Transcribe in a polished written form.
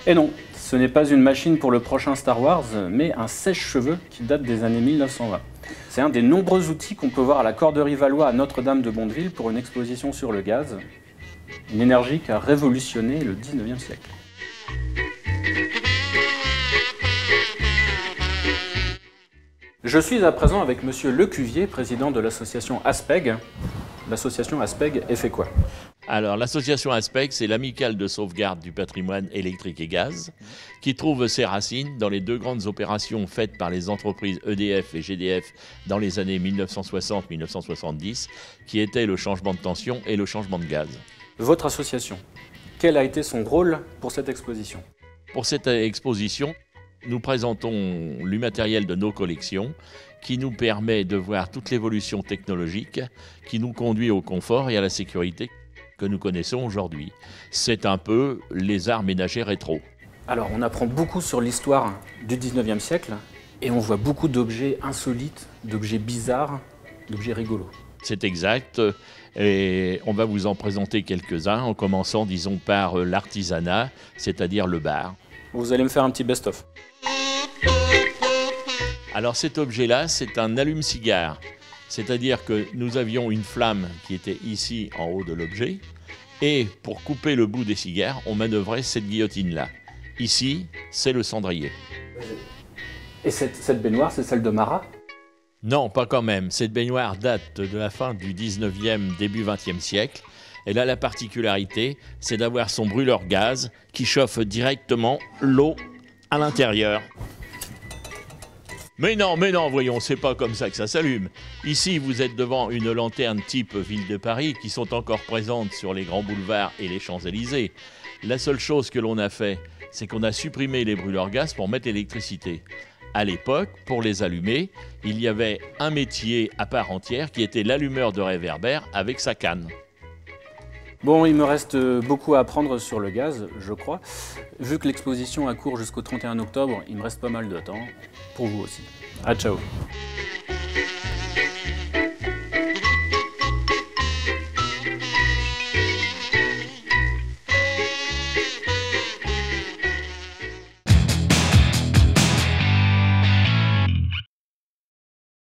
Et non, ce n'est pas une machine pour le prochain Star Wars, mais un sèche-cheveux qui date des années 1920. C'est un des nombreux outils qu'on peut voir à la Corderie Valois à Notre-Dame-de-Bondeville pour une exposition sur le gaz. Une énergie qui a révolutionné le 19e siècle. Je suis à présent avec Monsieur Lecuvier, président de l'association ASPEG. L'association ASPEG, elle fait quoi? Alors, l'association ASPEG, c'est l'amicale de sauvegarde du patrimoine électrique et gaz, qui trouve ses racines dans les deux grandes opérations faites par les entreprises EDF et GDF dans les années 1960-1970, qui étaient le changement de tension et le changement de gaz. Votre association, quel a été son rôle pour cette exposition? Pour cette exposition, nous présentons le matériel de nos collections qui nous permet de voir toute l'évolution technologique qui nous conduit au confort et à la sécurité que nous connaissons aujourd'hui. C'est un peu les arts ménagers rétro. Alors, on apprend beaucoup sur l'histoire du 19e siècle et on voit beaucoup d'objets insolites, d'objets bizarres, d'objets rigolos. C'est exact, et on va vous en présenter quelques-uns en commençant, disons, par l'artisanat, c'est-à-dire le bar. Vous allez me faire un petit best-of. Alors cet objet-là, c'est un allume-cigare. C'est-à-dire que nous avions une flamme qui était ici en haut de l'objet, et pour couper le bout des cigares, on manœuvrait cette guillotine-là. Ici, c'est le cendrier. Et cette baignoire, c'est celle de Marat? Non, pas quand même. Cette baignoire date de la fin du 19e, début 20e siècle. Elle a la particularité, c'est d'avoir son brûleur gaz qui chauffe directement l'eau à l'intérieur. Mais non, voyons, c'est pas comme ça que ça s'allume. Ici, vous êtes devant une lanterne type Ville de Paris qui sont encore présentes sur les grands boulevards et les Champs-Élysées. La seule chose que l'on a fait, c'est qu'on a supprimé les brûleurs gaz pour mettre l'électricité. À l'époque, pour les allumer, il y avait un métier à part entière qui était l'allumeur de réverbère avec sa canne. Bon, il me reste beaucoup à apprendre sur le gaz, je crois. Vu que l'exposition a cours jusqu'au 31 octobre, il me reste pas mal de temps. Pour vous aussi. Ah, ciao.